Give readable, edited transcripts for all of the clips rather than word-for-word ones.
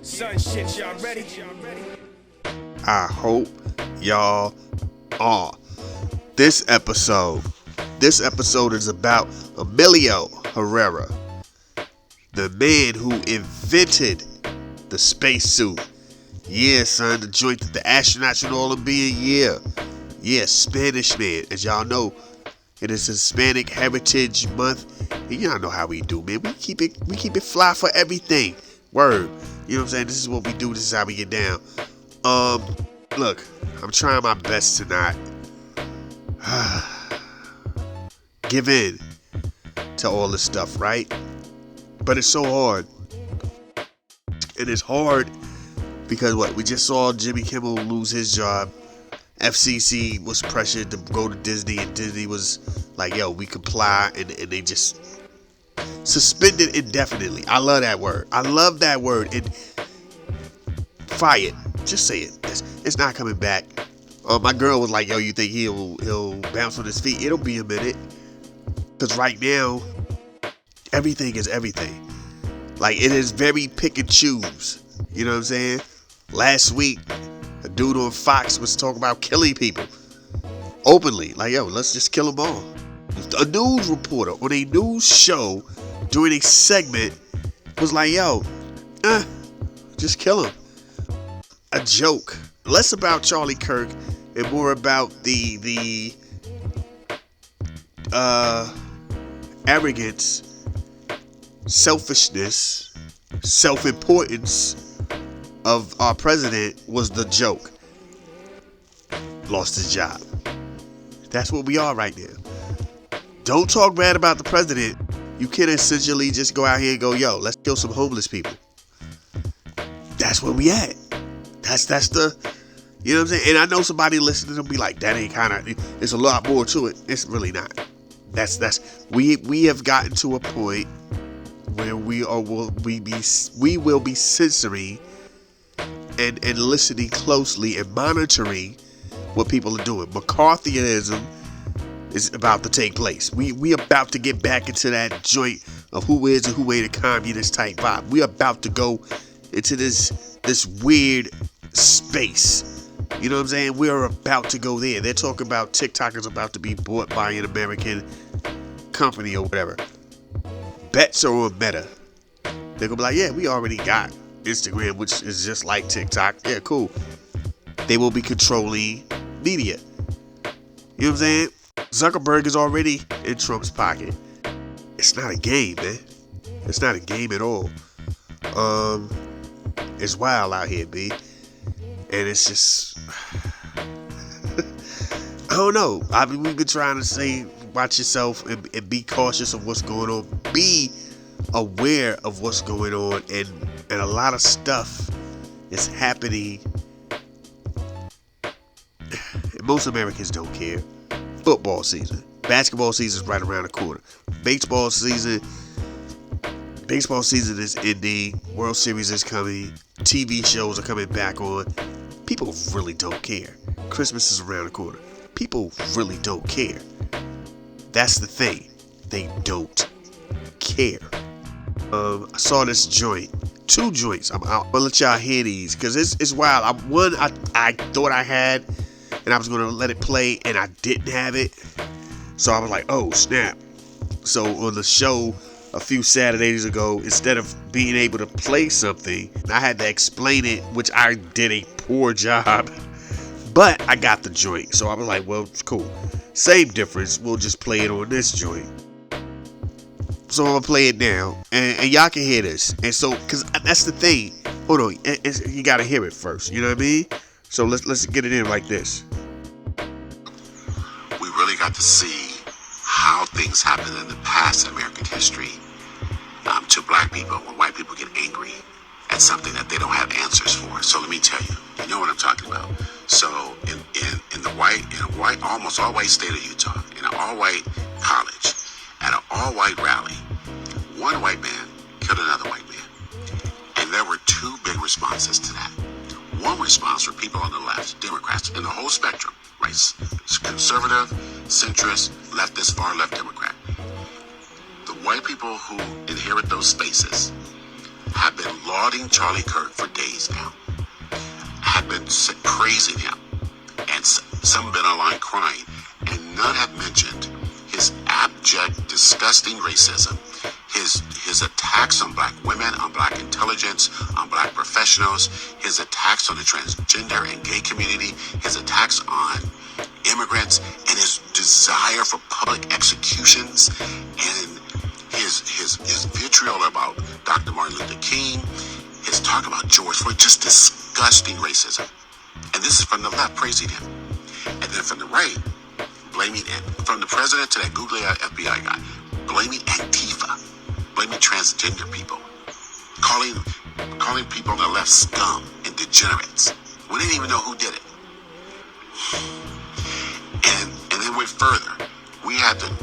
Son shit, y'all ready? I hope y'all are. This episode is about Emilio Herrera, the man who invented the spacesuit. Yeah, son, the joint that the astronauts should all be in. Yeah, Spanish man. As y'all know, it is Hispanic Heritage Month. And y'all know how we do, man. We keep it fly for everything. Word. You know what I'm saying? This is what we do. This is how we get down. Look, I'm trying my best to not give in to all this stuff, right? But it's so hard. And it's hard because we just saw Jimmy Kimmel lose his job. FCC was pressured to go to Disney, and Disney was like, yo, we comply, and they just suspended indefinitely. I love that word. And fired. Just say it. It's not coming back. My girl was like, yo, you think he'll bounce on his feet? It'll be a minute. Because right now, everything is everything. Like, it is very pick and choose. You know what I'm saying? Last week, a dude on Fox was talking about killing people. Openly. Like, yo, let's just kill them all. A news reporter on a news show doing a segment was like, yo, just kill him. A joke. Less about Charlie Kirk and more about the arrogance, selfishness, self-importance of our president was the joke. Lost his job. That's what we are right now. Don't talk bad about the president. You can essentially just go out here and go, yo, let's kill some homeless people. That's where we at. That's the, you know what I'm saying? And I know somebody listening will be like, that ain't kind of, it's a lot more to it. It's really not. We have gotten to a point where we will be censoring and listening closely and monitoring what people are doing. McCarthyism is about to take place. We about to get back into that joint of who is and who ain't a communist type vibe. We about to go into this weird space. You know what I'm saying? We are about to go there. They're talking about TikTok is about to be bought by an American company or whatever. Bets are on Meta. They're gonna be like, yeah, we already got Instagram, which is just like TikTok. Yeah, cool. They will be controlling media. You know what I'm saying? Zuckerberg is already in Trump's pocket. It's not a game, man. It's not a game at all. It's wild out here, B. And it's just, I don't know. We've been trying to say, watch yourself and be cautious of what's going on. Be aware of what's going on. And a lot of stuff is happening. And most Americans don't care. Football season. Basketball season is right around the corner. Baseball season is ending. World Series is coming. TV shows are coming back on. People really don't care. Christmas is around the corner. People really don't care. That's the thing. They don't care. I saw this joint. 2 joints. I'm gonna let y'all hear these because it's wild. I thought I had, and I was gonna let it play, and I didn't have it. So I was like, oh snap. So on the show a few Saturdays ago, instead of being able to play something, I had to explain it, which I did a poor job. But I got the joint. So I was like, well, it's cool. Same difference. We'll just play it on this joint. So I'm going to play it now. And y'all can hear this. And so, because that's the thing. Hold on. You got to hear it first. You know what I mean? So let's get it in like this. We really got to see how things happened in the past in American history to black people when white people get angry at something that they don't have answers for. So let me tell you, you know what I'm talking about. So in the white, almost all white state of Utah, in an all white college, at an all white rally, one white man killed another white man. And there were 2 big responses to that. One response for people on the left, Democrats, in the whole spectrum, right? Conservative, centrist, leftist, far left Democrat. The white people who inherit those spaces have been lauding Charlie Kirk for days now, have been praising him, and some have been online crying, and none have mentioned his abject, disgusting racism, his attacks on black women, on black intelligence, on black professionals, his attacks on the transgender and gay community, his attacks on immigrants, and his desire for public executions, and his vitriol about Dr. Martin Luther King, his talk about George Floyd, just disgusting racism. And this is from the left praising him. And then from the right, blaming it, from the president to that googly FBI guy, blaming Antifa, blaming transgender people, calling people on the left scum and degenerates. We didn't even know who did it. And then went further. We had to,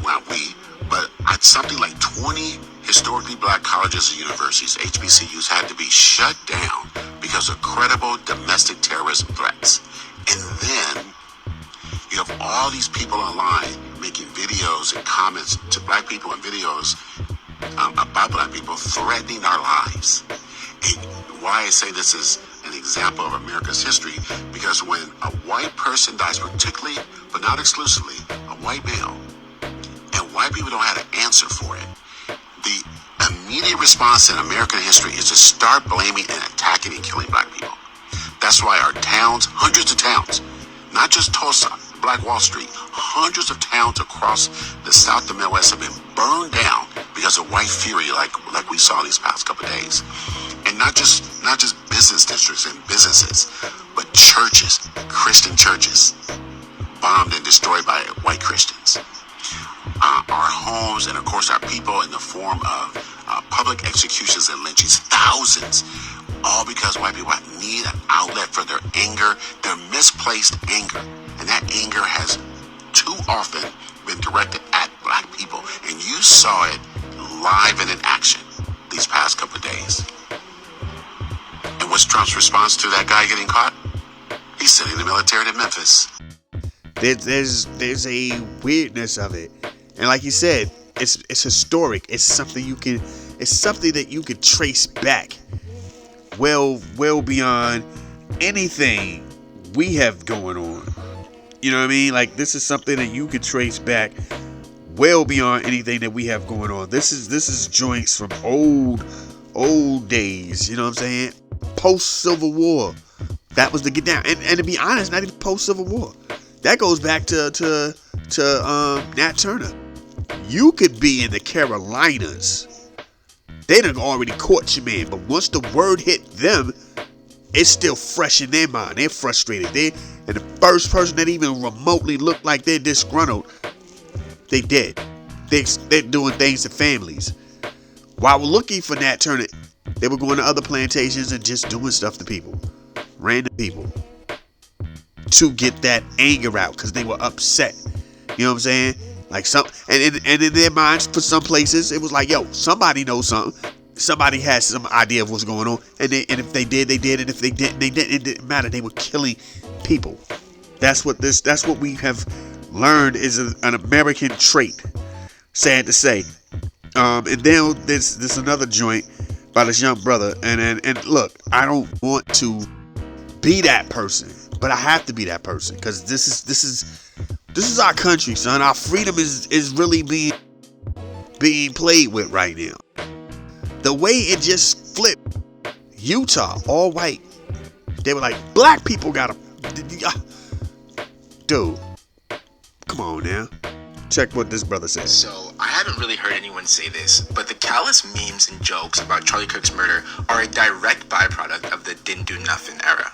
but at something like 20 historically black colleges and universities, HBCUs, had to be shut down because of credible domestic terrorism threats. And then you have all these people online making videos and comments to black people and videos about black people threatening our lives. And why I say this is an example of America's history, because when a white person dies, particularly, but not exclusively, a white male, and white people don't have an answer for it, the immediate response in American history is to start blaming and attacking and killing black people. That's why our towns, hundreds of towns, not just Tulsa, Black Wall Street, hundreds of towns across the South and Midwest have been burned down because of white fury, like we saw these past couple of days. And not just business districts and businesses, but churches, Christian churches, bombed and destroyed by white Christians. Our homes and, of course, our people in the form of public executions and lynchings, thousands, all because white people need an outlet for their anger, their misplaced anger. And that anger has too often been directed at black people. And you saw it live and in action these past couple of days. And what's Trump's response to that guy getting caught? He's sending the military to Memphis. There's a weirdness of it. And like you said, it's historic. It's something that you could trace back well beyond anything we have going on. You know what I mean? Like, this is something that you could trace back well beyond anything that we have going on. This is joints from old days. You know what I'm saying? Post Civil War. That was the get down. And to be honest, not even post Civil War. That goes back to Nat Turner. You could be in the Carolinas. They done already caught your man, but once the word hit them, it's still fresh in their mind. They're frustrated. And the first person that even remotely looked like they're disgruntled, they dead. They're doing things to families. While we're looking for Nat Turner, they were going to other plantations and just doing stuff to people, random people, to get that anger out because they were upset. You know what I'm saying? Like and in their minds, for some places, it was like, yo, somebody knows something. Somebody has some idea of what's going on, and if they did, they did, and if they didn't, they didn't. It didn't matter. They were killing people. That's what we have learned is an American trait. Sad to say. And then there's another joint by this young brother, and look, I don't want to be that person, but I have to be that person because this is our country, son. Our freedom is really being played with right now. The way it just flipped, Utah, all white. They were like, black people gotta, dude, come on now. Check what this brother said. So, I haven't really heard anyone say this, but the callous memes and jokes about Charlie Kirk's murder are a direct byproduct of the didn't do nothing era.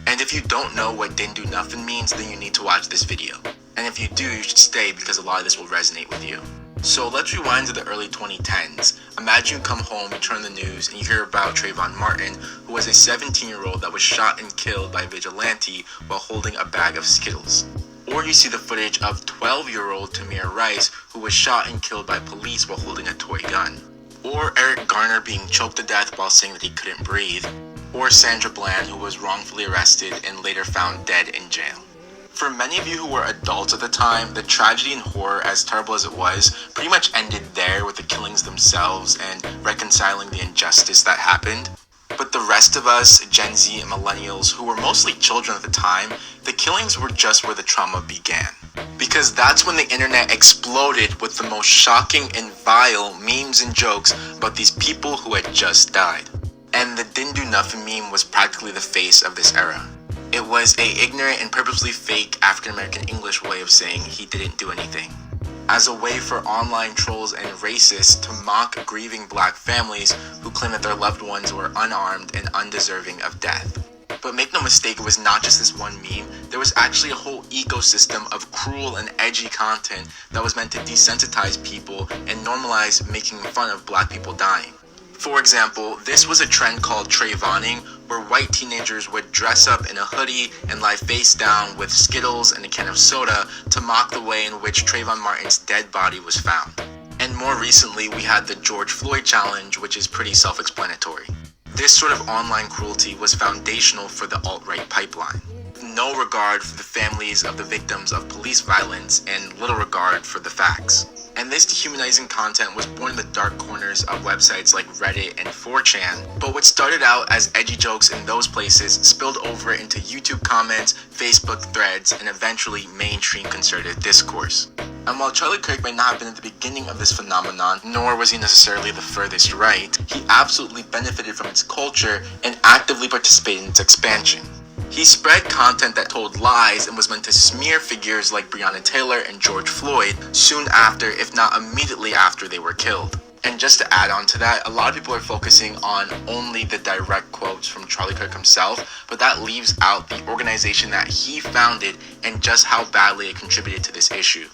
And if you don't know what didn't do nothing means, then you need to watch this video. And if you do, you should stay because a lot of this will resonate with you. So let's rewind to the early 2010s. Imagine you come home, you turn the news, and you hear about Trayvon Martin, who was a 17-year-old that was shot and killed by a vigilante while holding a bag of Skittles. Or you see the footage of 12-year-old Tamir Rice, who was shot and killed by police while holding a toy gun. Or Eric Garner being choked to death while saying that he couldn't breathe. Or Sandra Bland, who was wrongfully arrested and later found dead in jail. For many of you who were adults at the time, the tragedy and horror, as terrible as it was, pretty much ended there with the killings themselves and reconciling the injustice that happened. But the rest of us, Gen Z and millennials, who were mostly children at the time, the killings were just where the trauma began. Because that's when the internet exploded with the most shocking and vile memes and jokes about these people who had just died. And the didn't do nothing meme was practically the face of this era. It was a ignorant and purposely fake African American English way of saying he didn't do anything, as a way for online trolls and racists to mock grieving black families who claim that their loved ones were unarmed and undeserving of death. But make no mistake, it was not just this one meme. There was actually a whole ecosystem of cruel and edgy content that was meant to desensitize people and normalize making fun of black people dying. For example, this was a trend called Trayvoning, where white teenagers would dress up in a hoodie and lie face down with Skittles and a can of soda to mock the way in which Trayvon Martin's dead body was found. And more recently, we had the George Floyd challenge, which is pretty self-explanatory. This sort of online cruelty was foundational for the alt-right pipeline. No regard for the families of the victims of police violence and little regard for the facts. And this dehumanizing content was born in the dark corners of websites like Reddit and 4chan, but what started out as edgy jokes in those places spilled over into YouTube comments, Facebook threads, and eventually mainstream concerted discourse. And while Charlie Kirk may not have been at the beginning of this phenomenon, nor was he necessarily the furthest right, he absolutely benefited from its culture and actively participated in its expansion. He spread content that told lies and was meant to smear figures like Breonna Taylor and George Floyd soon after, if not immediately after, they were killed. And just to add on to that, a lot of people are focusing on only the direct quotes from Charlie Kirk himself, but that leaves out the organization that he founded and just how badly it contributed to this issue.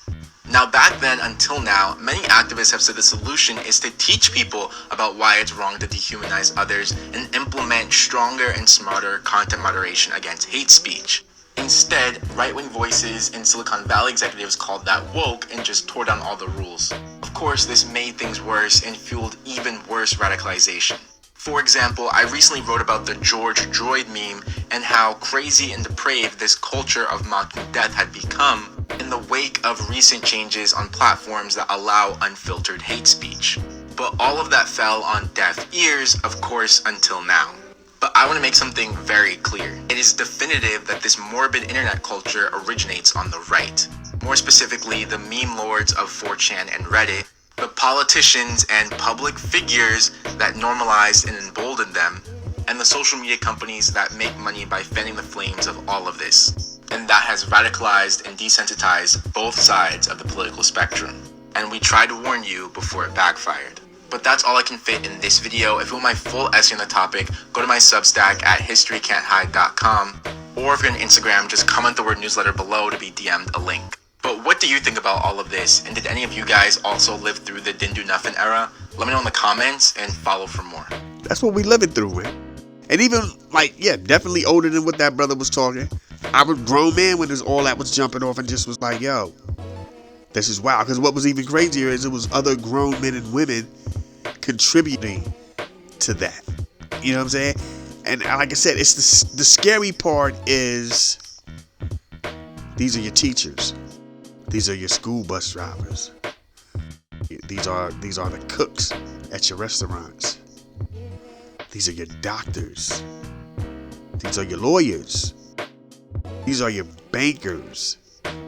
Now, back then until now, many activists have said the solution is to teach people about why it's wrong to dehumanize others and implement stronger and smarter content moderation against hate speech. Instead, right-wing voices and Silicon Valley executives called that woke and just tore down all the rules. Of course, this made things worse and fueled even worse radicalization. For example, I recently wrote about the George Droid meme and how crazy and depraved this culture of mocking death had become in the wake of recent changes on platforms that allow unfiltered hate speech. But all of that fell on deaf ears, of course, until now. But I want to make something very clear. It is definitive that this morbid internet culture originates on the right. More specifically, the meme lords of 4chan and Reddit, the politicians and public figures that normalized and emboldened them, and the social media companies that make money by fanning the flames of all of this. And that has radicalized and desensitized both sides of the political spectrum. And we tried to warn you before it backfired. But that's all I can fit in this video. If you want my full essay on the topic, go to my Substack at historycan'thide.com, or if you're on Instagram, just comment the word newsletter below to be DM'd a link. But what do you think about all of this? And did any of you guys also live through the didn't do nothing era? Let me know in the comments and follow for more. That's what we living through, man. And even, definitely older than what that brother was talking. I was a grown man when all that was jumping off and just was like, yo, this is wild. Because what was even crazier is it was other grown men and women contributing to that. You know what I'm saying? And like I said, it's the scary part is these are your teachers. These are your school bus drivers. These are the cooks at your restaurants. These are your doctors. These are your lawyers. These are your bankers.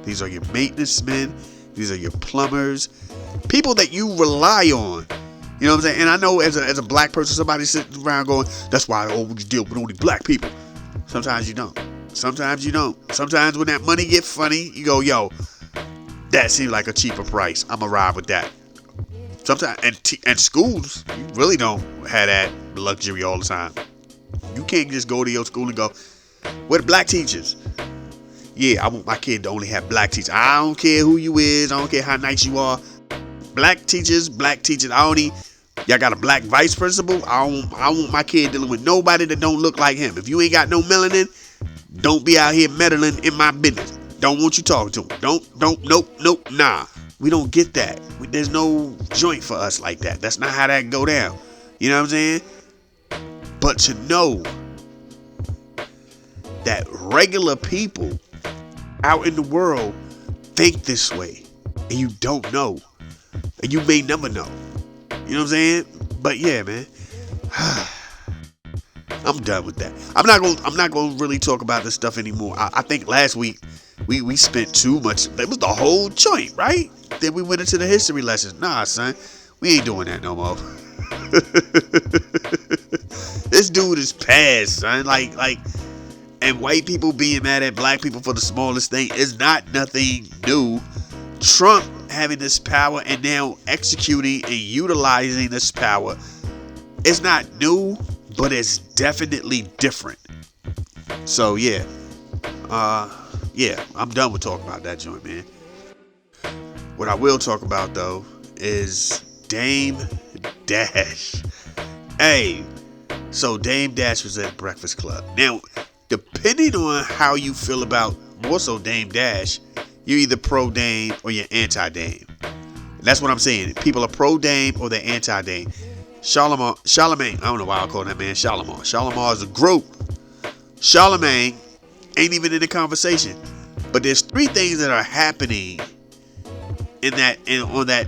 These are your maintenance men. These are your plumbers. People that you rely on. You know what I'm saying? And I know as a black person, somebody sitting around going, that's why I always deal with only black people. Sometimes you don't. Sometimes you don't. Sometimes when that money get funny, you go, yo, that seems like a cheaper price. I'm going to ride with that. Sometimes, and schools, you really don't have that luxury all the time. You can't just go to your school and go, where the black teachers? Yeah, I want my kid to only have black teachers. I don't care who you is. I don't care how nice you are. Black teachers. Y'all got a black vice principal. I want my kid dealing with nobody that don't look like him. If you ain't got no melanin, don't be out here meddling in my business. Don't want you talking to him. Nope, nah. We don't get that. There's no joint for us like that. That's not how that go down. You know what I'm saying? But to know that regular people out in the world think this way, and you don't know, and you may never know. You know what I'm saying? But yeah, man. I'm done with that. I'm not gonna really talk about this stuff anymore. I think last week we spent too much. That was the whole joint, right? Then we went into the history lessons. Nah, son, we ain't doing that no more. This dude is past, son. Like, and white people being mad at black people for the smallest thing is not nothing new. Trump having this power and now executing and utilizing this power is not new, but it's definitely different. So yeah, I'm done with talking about that joint, man. What I will talk about though is Dame Dash. Hey, so Dame Dash was at Breakfast Club. Now, depending on how you feel about more so Dame Dash, you're either pro Dame or you're anti Dame. That's what I'm saying. People are pro Dame or they're anti Dame. Charlamagne, I don't know why I call that man Charlamagne. Charlamagne is a group. Charlamagne ain't even in the conversation. But there's three things that are happening on that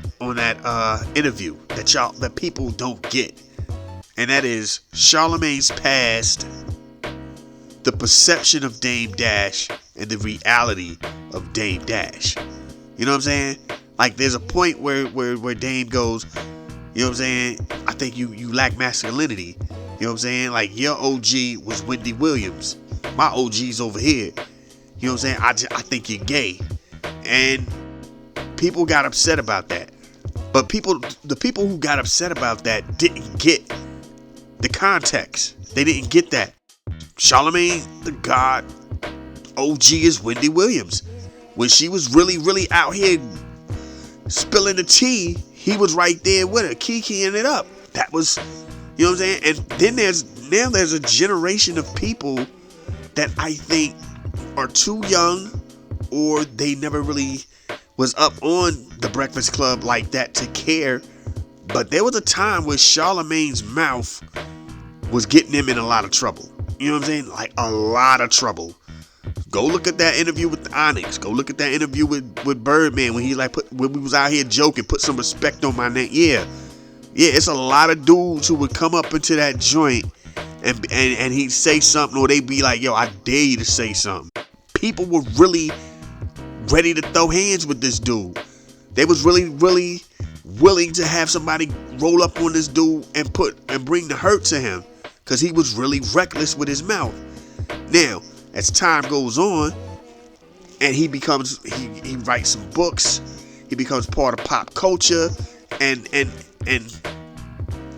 interview that people don't get. And that is Charlamagne's past, the perception of Dame Dash, and the reality of Dame Dash. You know what I'm saying? Like, there's a point where Dame goes, you know what I'm saying? I think you lack masculinity. You know what I'm saying? Like, your OG was Wendy Williams. My OG's over here. You know what I'm saying? I think you're gay. And people got upset about that. But the people who got upset about that didn't get the context. They didn't get that. Charlamagne the God OG is Wendy Williams. When she was really, really out here spilling the tea, he was right there with her, kikiing it up. That was, you know what I'm saying? And then there's a generation of people that I think are too young, or they never really was up on the Breakfast Club like that to care. But there was a time where Charlamagne's mouth was getting him in a lot of trouble. You know what I'm saying? Like, a lot of trouble. Go look at that interview with Onyx. Go look at that interview with Birdman when when we was out here joking, put some respect on my name. Yeah, it's a lot of dudes who would come up into that joint and he'd say something, or they'd be like, yo, I dare you to say something. People were really ready to throw hands with this dude. They was really, really willing to have somebody roll up on this dude and bring the hurt to him, because he was really reckless with his mouth. Now, as time goes on, and he writes some books, he becomes part of pop culture, and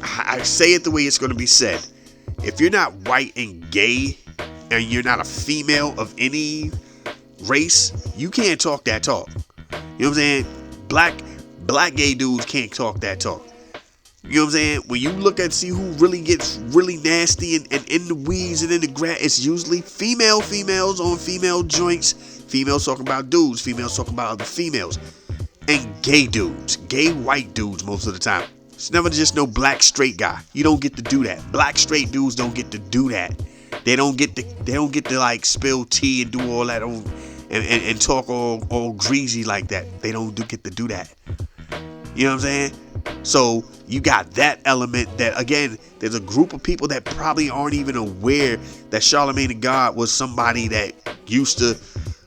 I say it the way it's going to be said. If you're not white and gay, and you're not a female of any race, you can't talk that talk. You know what I'm saying? Black gay dudes can't talk that talk. You know what I'm saying? When you look at see who really gets really nasty and in the weeds and in the grass, it's usually females on female joints. Females talking about dudes. Females talking about other females. And gay dudes. Gay white dudes most of the time. It's never just no black straight guy. You don't get to do that. Black straight dudes don't get to do that. They don't get to like spill tea and do all that and talk all greasy like that. They don't get to do that. You know what I'm saying? So you got that element that, again, there's a group of people that probably aren't even aware that Charlamagne the God was somebody that used to,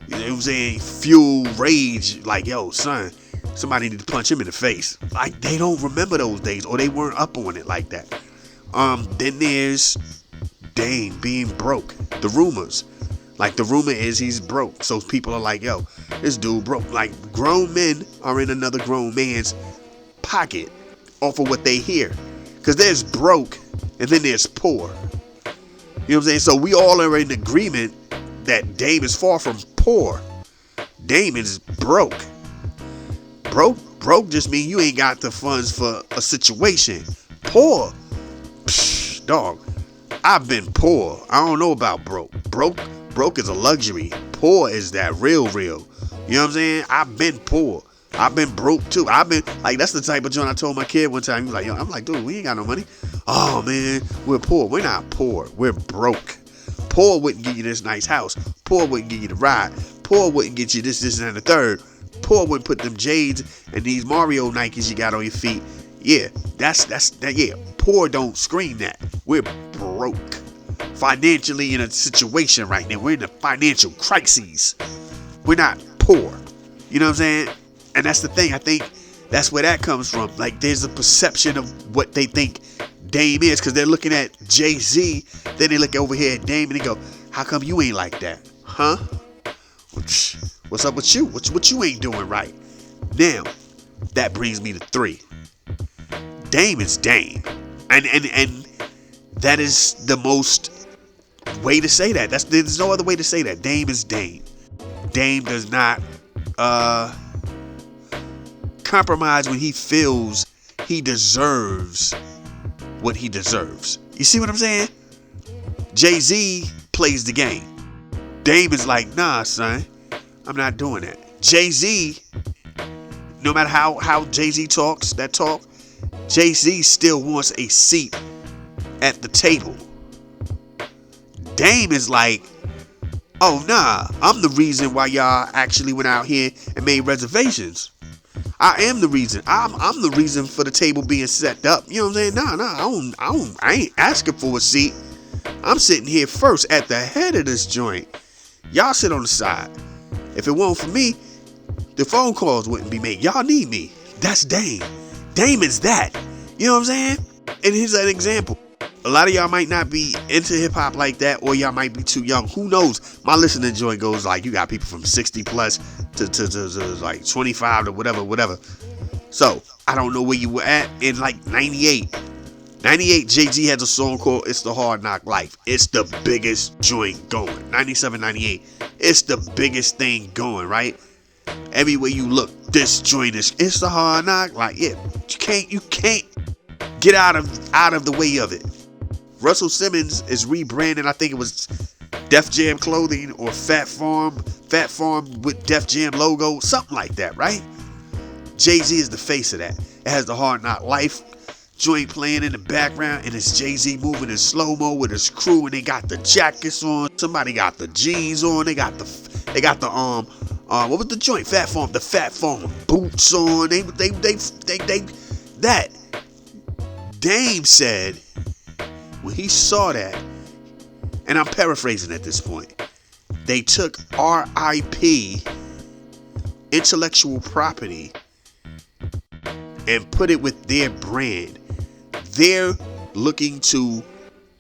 you know what I'm saying, fuel rage. Like, yo, son, somebody need to punch him in the face. Like, they don't remember those days, or they weren't up on it like that. Then there's Dame being broke. The rumors. Like, the rumor is he's broke. So people are like, yo, this dude broke. Like, grown men are in another grown man's pocket off of what they hear. Because there's broke and then there's poor. You know what I'm saying? So we all are in agreement that Dame is far from poor. Dame is broke. Broke just means you ain't got the funds for a situation. Poor, psh, dog, I've been poor. I don't know about broke. Broke is a luxury. Poor is that real. You know what I'm saying? I've been poor. I've been broke too. I've been like, that's the type of joint I told my kid one time. He was like, yo, I'm like, dude, we ain't got no money. Oh man, we're poor. We're not poor. We're broke. Poor wouldn't give you this nice house. Poor wouldn't give you the ride. Poor wouldn't get you this, and the third. Poor wouldn't put them Jades and these Mario Nikes you got on your feet. Yeah, that's that. Yeah, poor don't scream that. We're broke. financially in a situation right now. We're in a financial crisis. We're not poor. You know what I'm saying? And that's the thing. I think that's where that comes from. Like, there's a perception of what they think Dame is, because they're looking at Jay-Z, then they look over here at Dame and they go, how come you ain't like that? Huh? What's up with you? What you ain't doing right? Now, that brings me to 3. Dame is Dame. And that is the most way to say that. There's no other way to say that. Dame is Dame. Dame does not compromise when he feels he deserves what he deserves. You see what I'm saying? Jay-Z plays the game. Dame is like, nah, son, I'm not doing that. Jay-Z, no matter how Jay-Z talks, Jay-Z still wants a seat at the table. Dame is like, oh, nah, I'm the reason why y'all actually went out here and made reservations. I am the reason. I'm the reason for the table being set up. You know what I'm saying? Nah, I ain't asking for a seat. I'm sitting here first at the head of this joint. Y'all sit on the side. If it weren't for me, the phone calls wouldn't be made. Y'all need me. That's Dame. Dame is that. You know what I'm saying? And here's an example. A lot of y'all might not be into hip hop like that, or y'all might be too young. Who knows? My listening joint goes like, you got people from 60 plus to like 25 to whatever. So I don't know where you were at in like 98. 98, Jay-Z has a song called It's the Hard Knock Life. It's the biggest joint going. 97, 98. It's the biggest thing going, right? Everywhere you look, this joint is, it's the hard knock. Like, yeah, you can't get out of the way of it. Russell Simmons is rebranding. I think it was Def Jam Clothing or Fat Farm with Def Jam logo, something like that, right? Jay-Z is the face of that. It has the Hard Knock Life joint playing in the background, and it's Jay-Z moving in slow-mo with his crew, and they got the jackets on. Somebody got the jeans on. They got the what was the joint? The Fat Farm boots on. That Dame said when he saw that, and I'm paraphrasing at this point, they took RIP, intellectual property, and put it with their brand. They're looking to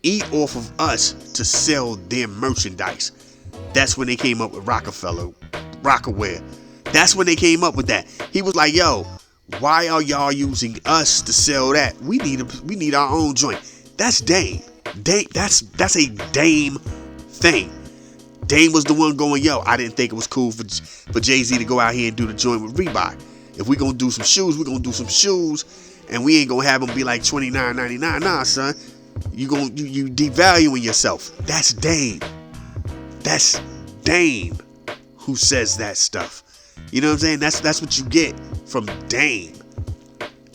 eat off of us to sell their merchandise. That's when they came up with Rockaware. That's when they came up with that. He was like, yo, why are y'all using us to sell that? We need our own joint. That's Dame. That's a Dame thing. Dame was the one going, yo, I didn't think it was cool for Jay-Z to go out here and do the joint with Reebok. If we gonna do some shoes, we're gonna do some shoes, and we ain't gonna have them be like $29.99. Nah, son, you devaluing yourself. That's Dame. That's Dame who says that stuff. You know what I'm saying? That's what you get from Dame.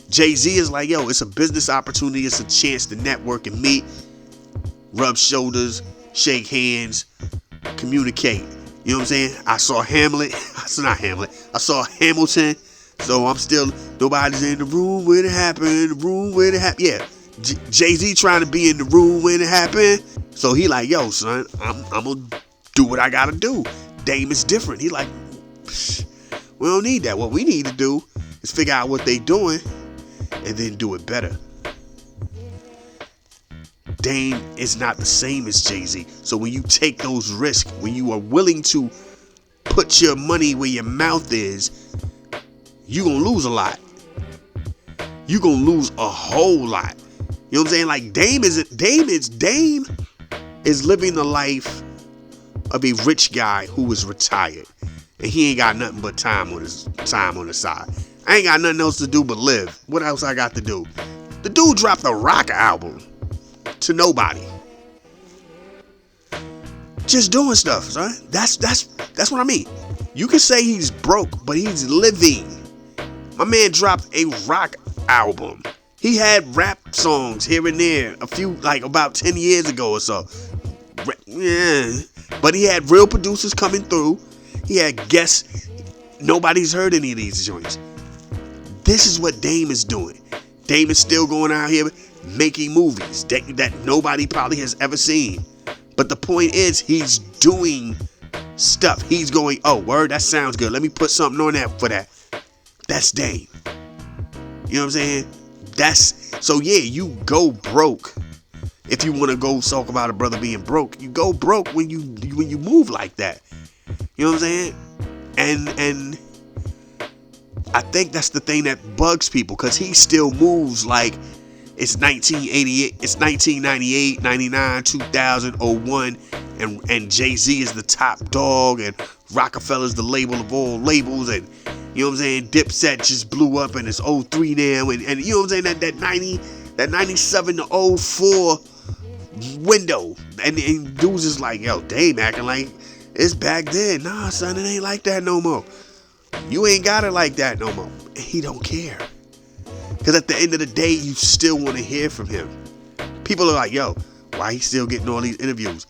Jay-Z is like, yo, it's a business opportunity. It's a chance to network and meet, rub shoulders, shake hands, communicate. You know what I'm saying? I saw Hamilton. So I'm still, nobody's in the room when it happened. Yeah, Jay-Z trying to be in the room when it happened. So he like, yo, son, I'm going to do what I got to do. Dame is different. He like, we don't need that. What we need to do is figure out what they doing and then do it better. Dame is not the same as Jay-Z. So when you take those risks, when you are willing to put your money where your mouth is, you're going to lose a lot. You're going to lose a whole lot. You know what I'm saying? Like Dame is living the life of a rich guy who is retired. And he ain't got nothing but time on the side. I ain't got nothing else to do but live. What else I got to do? The dude dropped a rock album to nobody. Just doing stuff, son. That's what I mean. You can say he's broke, but he's living. My man dropped a rock album. He had rap songs here and there, a few, like about 10 years ago or so. Yeah. But he had real producers coming through. He had guests. Nobody's heard any of these joints. This is what Dame is doing. Dame is still going out here making movies that nobody probably has ever seen. But the point is, he's doing stuff. He's going, oh, word, that sounds good. Let me put something on that for that. That's Dame. You know what I'm saying? So yeah, you go broke. If you want to go talk about a brother being broke, you go broke when you move like that. You know what I'm saying? And I think that's the thing that bugs people, because he still moves like it's 1988, it's 1998, 99, 2000, 01, and Jay-Z is the top dog, and Rockefeller's the label of all labels, and you know what I'm saying, Dipset just blew up and it's 03 now, and you know what I'm saying, that 97 to 04 window, and dudes is like, yo, Dame acting like it's back then. Nah, son, it ain't like that no more. You ain't got it like that no more. And he don't care. Because at the end of the day, you still want to hear from him. People are like, yo, why he still getting all these interviews?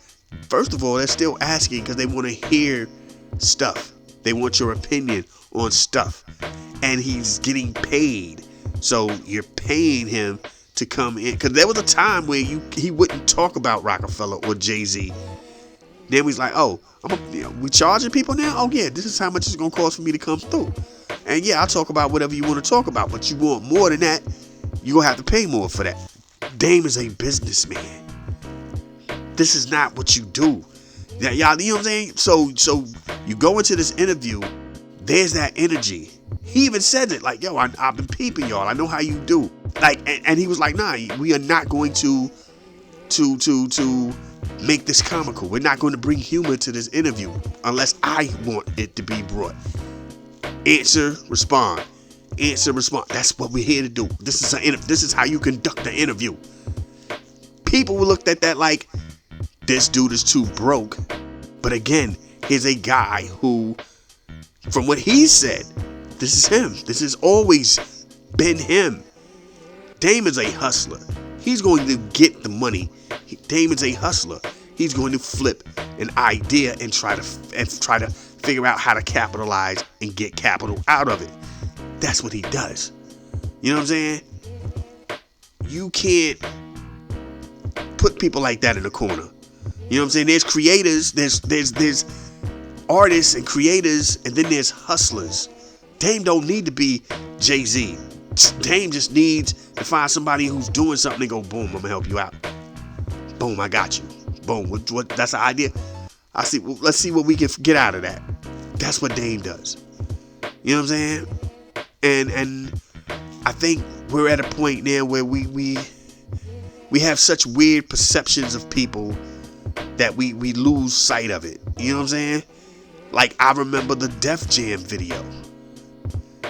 First of all, they're still asking because they want to hear stuff. They want your opinion on stuff. And he's getting paid. So you're paying him to come in. Because there was a time where he wouldn't talk about Rockefeller or Jay-Z. Then he's like, oh, we charging people now? Oh yeah, this is how much it's going to cost for me to come through. And yeah, I'll talk about whatever you want to talk about. But you want more than that, you're going to have to pay more for that. Dame is a businessman. This is not what you do. Y'all, you know what I'm saying? So you go into this interview, there's that energy. He even said it, like, yo, I've been peeping y'all. I know how you do. Like, and he was like, nah, we are not going to make this comical. We're not going to bring humor to this interview unless I want it to be brought. Answer, respond. Answer, respond. That's what we're here to do. This is how you conduct the interview. People will look at that like, this dude is too broke. But again, here's a guy who, from what he said, this is him. This has always been him. Dame is a hustler. He's going to get the money. Dame is a hustler. He's going to flip an idea and try to figure out how to capitalize and get capital out of it. That's what he does. You know what I'm saying? You can't put people like that in the corner. You know what I'm saying? There's creators, there's artists and creators, and then there's hustlers. Dame don't need to be Jay-Z. Dame just needs to find somebody who's doing something and go, boom, I'm gonna help you out. Boom, I got you. Boom, what that's the idea. Let's see what we can get out of that. That's what Dame does. You know what I'm saying? And I think we're at a point now where we have such weird perceptions of people that we lose sight of it. You know what I'm saying? Like, I remember the Def Jam video.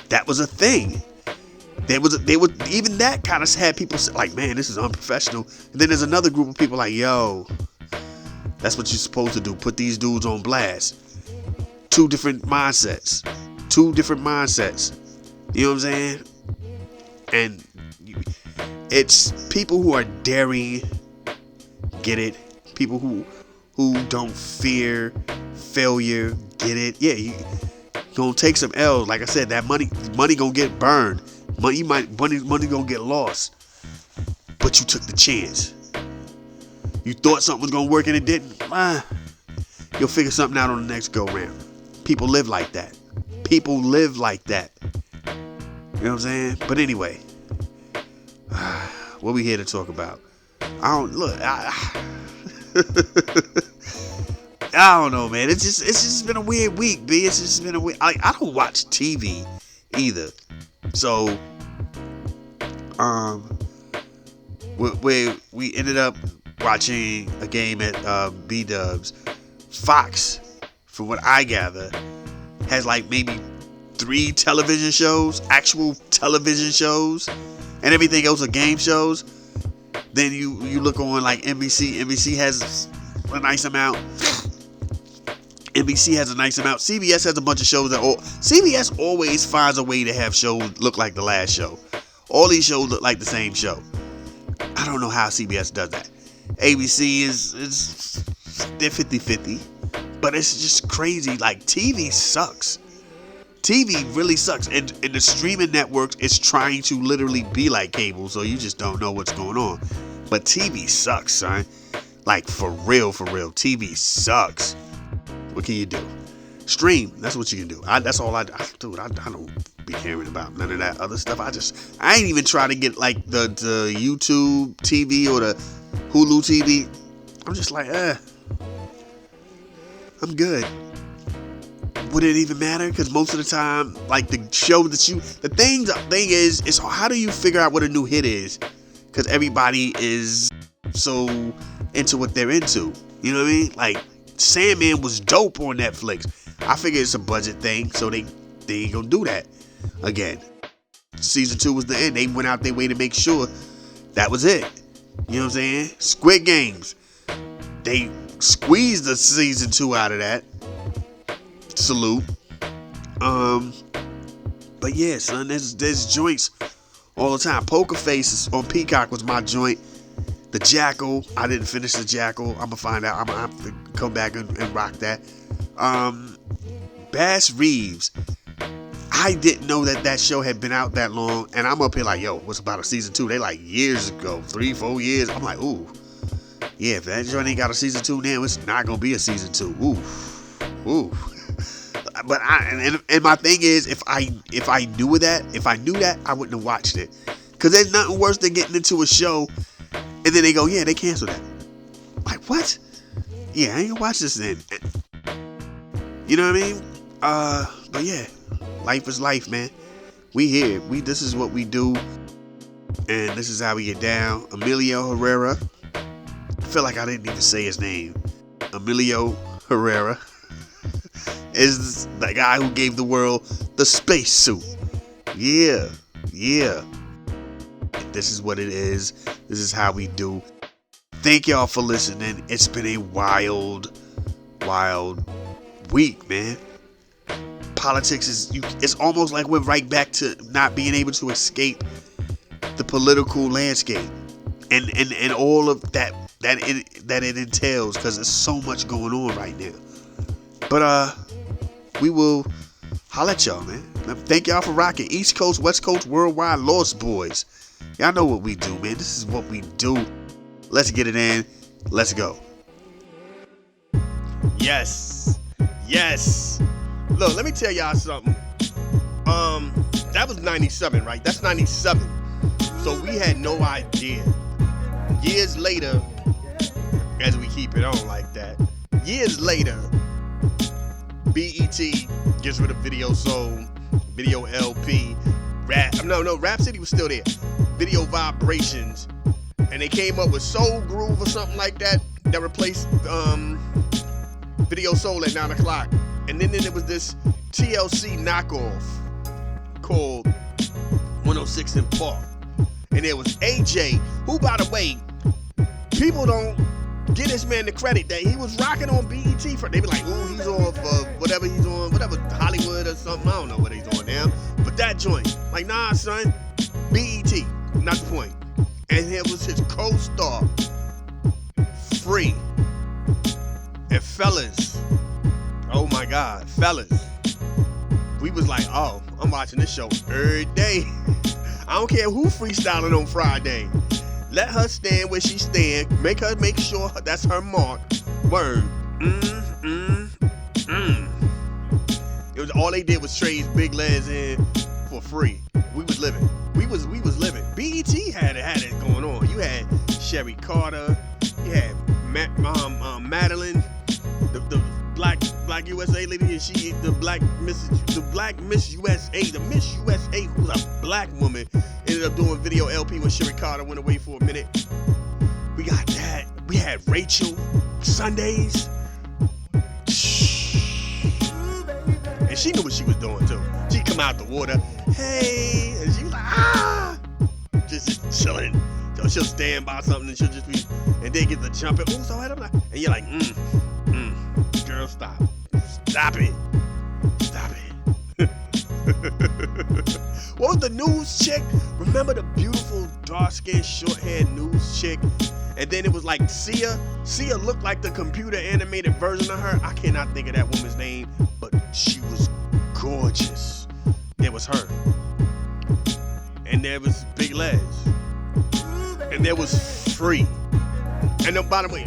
That was a thing. They would even that kind of had people say, like, man, this is unprofessional. And then there's another group of people like, yo, that's what you're supposed to do. Put these dudes on blast. Two different mindsets. You know what I'm saying? And it's people who are daring, get it. People who don't fear failure, get it. Yeah, you gonna take some L's. Like I said, that money gonna get burned. Money gonna get lost. But you took the chance. You thought something was gonna work and it didn't. You'll figure something out on the next go round. People live like that. You know what I'm saying? But anyway, what we here to talk about? I don't know, man. It's just been a weird week, B. It's just been a weird. I don't watch TV either. So, we ended up watching a game at B-Dubs. Fox, from what I gather, has like maybe 3 television shows, actual television shows, and everything else are game shows. Then you look on like NBC. NBC has a nice amount. CBS has a bunch of shows CBS always finds a way to have shows look like the last show. All these shows look like the same show. I don't know how CBS does that. ABC is they're 50-50, but it's just crazy. Like, TV sucks. TV really sucks, and the streaming networks is trying to literally be like cable, so you just don't know what's going on. But TV sucks, son. Like, for real, TV sucks. What can you do? Stream. That's what you can do. That's all I do. I don't be caring about none of that other stuff. I ain't even try to get like the YouTube TV or the Hulu TV. I'm just like, I'm good. Would it even matter? Because most of the time, like the show that the thing is how do you figure out what a new hit is? Because everybody is so into what they're into. You know what I mean? Like, Sandman was dope on Netflix. I figure it's a budget thing, so they ain't gonna do that again. Season 2 was the end. They went out their way to make sure that was it. You know what I'm saying? Squid Games. They squeezed the season 2 out of that. Salute. But yeah, son, there's joints all the time. Poker Faces on Peacock was my joint. The Jackal, I didn't finish The Jackal. I'm gonna find out. I'm gonna have to come back and rock that. Bass Reeves. I didn't know that show had been out that long, and I'm up here like, yo, what's about a season 2? They like years ago, 3-4 years. I'm like, ooh, yeah, if that joint ain't got a season 2 now, it's not gonna be a season 2. Ooh. But and my thing is, if I knew that, I wouldn't have watched it. Cause there's nothing worse than getting into a show and then they go, yeah, they canceled that. Like, what? Yeah, I ain't gonna watch this then. You know what I mean? But yeah, life is life, man. We here. This is what we do, and this is how we get down. Emilio Herrera. I feel like I didn't even say his name. Emilio Herrera is the guy who gave the world the spacesuit. Yeah. This is what it is. This is how we do. Thank y'all for listening. It's been a wild week, man. Politics it's almost like we're right back to not being able to escape the political landscape and all of that it entails, because there's so much going on right now. But we will holla at y'all, man. Thank y'all for rocking. East Coast, West Coast, worldwide, Lost Boys. Y'all know what we do, man. This is what we do. Let's get it in. Let's go. Yes. Look, let me tell y'all something. That was 97, right? That's 97. So we had no idea. Years later, as we keep it on like that, years later, BET gets rid of Video Soul, Video LP, Rhapsody was still there. Video Vibrations, and they came up with Soul Groove or something like that replaced Video Soul at 9 o'clock. And then there was this TLC knockoff called 106 in Park. And there was AJ, who, by the way, people don't give this man the credit that he was rocking on BET. They be like, ooh, he's on for whatever he's on, whatever, Hollywood or something. I don't know what he's on now. But that joint, like, nah, son, BET, not the point. And it was his co-star, Free. And fellas, oh my God, fellas, we was like, oh, I'm watching this show every day. I don't care who freestyling on Friday. Let her stand where she stand. Make sure that's her mark. Word. It was all they did was trade Big Legs in for free. We was living. We was living. BET had it going on. You had Sherry Carter. You had Madeline, the black USA lady, and she the black Miss USA, the Miss USA, who's a black woman, ended up doing Video LP when Sherry Carter went away for a minute. We got that. We had Rachel Sundays. And she knew what she was doing too. She'd come out the water, hey, and she was like, just chilling. So she'll stand by something and she'll just be, and they get the jumping. Oh, so I'm like, and you're like, girl, stop it. What was the news chick? Remember the beautiful dark-skinned, short-haired news chick? And then it was like Sia. Sia looked like the computer animated version of her. I cannot think of that woman's name, but she was gorgeous. It was her. And there was Big Legs. And there was Free. And then, by the way,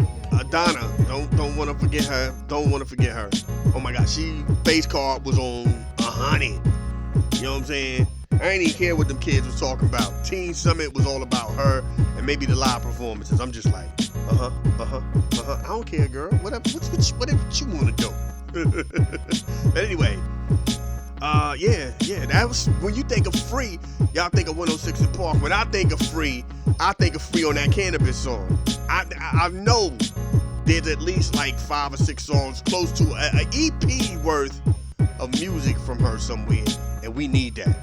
Donna, don't want to forget her. Don't want to forget her. Oh my God, she face card was on 100. You know what I'm saying? I ain't even care what them kids was talking about. Teen Summit was all about her and maybe the live performances. I'm just like, I don't care, girl. Whatever you want to do. But anyway, yeah. That was when you think of Free. Y'all think of 106 in Park. When I think of Free on that Cannabis song. I know there's at least like 5 or 6 songs close to an EP worth of music from her somewhere, and we need that.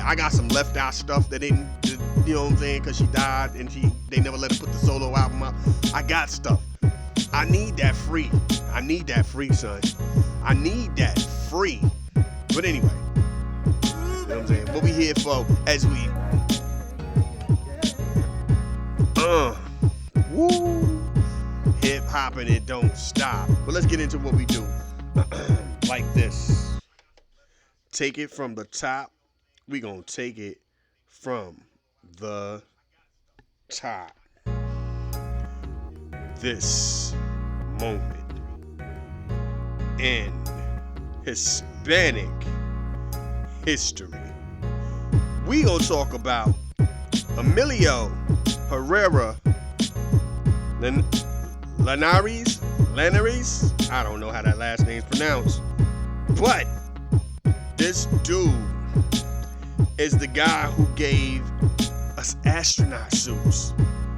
I got some left out stuff that didn't, you know what I'm saying, because she died and they never let her put the solo album out. I got stuff. I need that Free. I need that Free, son. I need that Free. But anyway, you know what I'm saying? What we here for as we woo, hip hop and it don't stop. But let's get into what we do. Like this. Take it from the top. We gonna take it from the top. This moment in Hispanic history. We gonna talk about Emilio Herrera Linares. I don't know how that last name's pronounced, but this dude is the guy who gave us astronaut suits.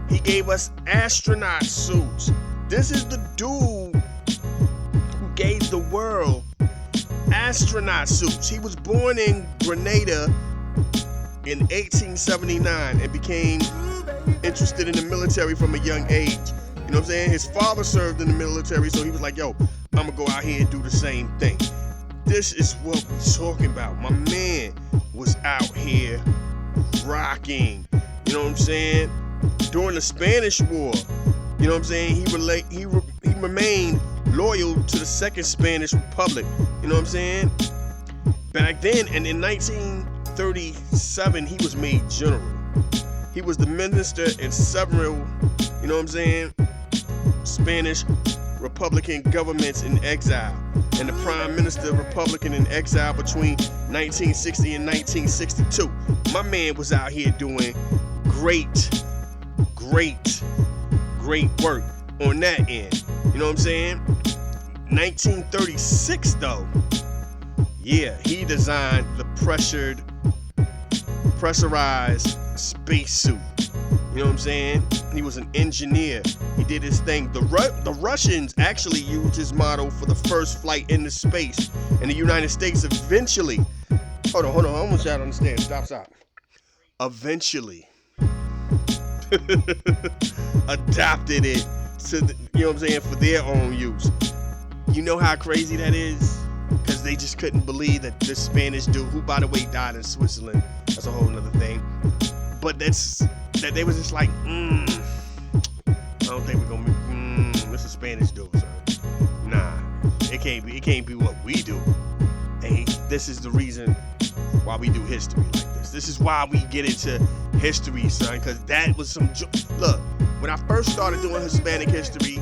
He gave us astronaut suits. This is the dude who gave the world astronaut suits. He was born in Grenada in 1879 and became interested in the military from a young age. You know what I'm saying? His father served in the military, so he was like, yo, I'm gonna go out here and do the same thing. This is what we're talking about. My man was out here rocking. You know what I'm saying? During the Spanish War. You know what I'm saying? He remained loyal to the Second Spanish Republic. You know what I'm saying? Back then, and in 1937, he was made general. He was the minister in several, you know what I'm saying, Spanish Republican governments in exile, and the prime minister Republican in exile between 1960 and 1962. My man was out here doing great work on that end. You know what I'm saying? 1936 though, yeah, he designed the pressurized spacesuit. You know what I'm saying? He was an engineer. He did his thing. The Russians actually used his model for the first flight into space. And the United States eventually, hold on, I want y'all to understand. Stop. Eventually adopted it to, you know what I'm saying, for their own use. You know how crazy that is? Because they just couldn't believe that this Spanish dude, who by the way died in Switzerland, that's a whole nother thing. But that they was just like, I don't think we're gonna be, this is Spanish dude, son. Nah, it can't be what we do. And this is the reason why we do history like this. This is why we get into history, son, because that was some look, when I first started doing Hispanic history,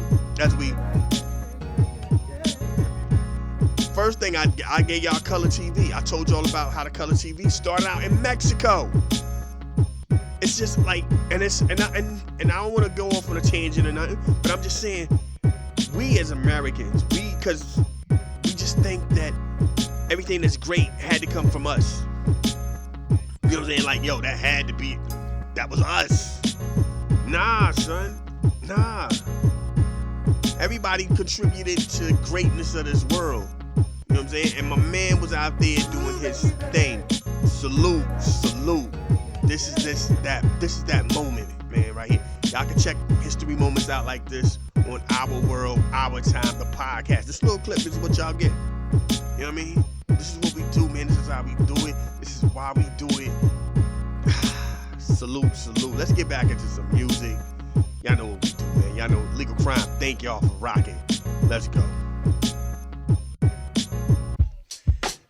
first thing I gave y'all color TV. I told y'all about how the color TV started out in Mexico. It's just like, and I don't want to go off on a tangent or nothing, but I'm just saying, we as Americans, because we just think that everything that's great had to come from us. You know what I'm saying? Like, yo, that was us. Nah, son. Nah. Everybody contributed to greatness of this world. You know what I'm saying? And my man was out there doing his thing. Salute. This is that moment, man, right here. Y'all can check history moments out like this on Our World, Our Time, the podcast. This little clip is what y'all get. You know what I mean? This is what we do, man. This is how we do it. This is why we do it. Salute. Let's get back into some music. Y'all know what we do, man. Y'all know Legal Crime. Thank y'all for rocking. Let's go.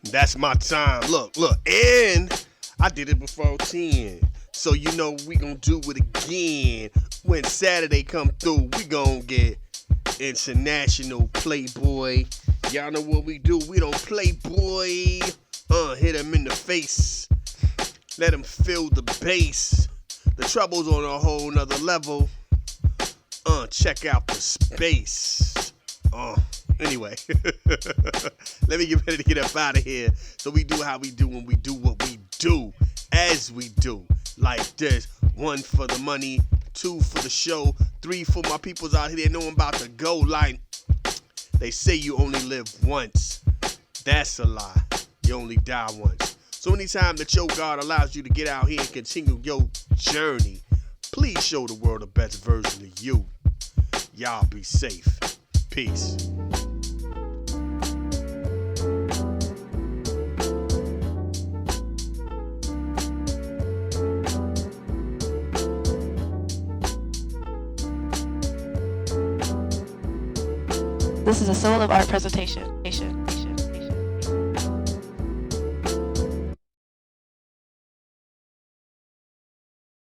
That's my time. Look. And I did it before 10. So you know we gonna do it again. When Saturday come through, we gon' get international Playboy. Y'all know what we do. We don't play, boy. Hit him in the face. Let him feel the bass. The trouble's on a whole nother level. Check out the space. Anyway. Let me get ready to get up out of here. So we do how we do when we do what we do. As we do. Like this. 1 for the money. 2 for the show. 3 for my peoples out here that know I'm about to go. Like, they say you only live once. That's a lie. You only die once. So anytime that your God allows you to get out here and continue your journey, please show the world the best version of you. Y'all be safe. Peace. This is a Soul of Art presentation.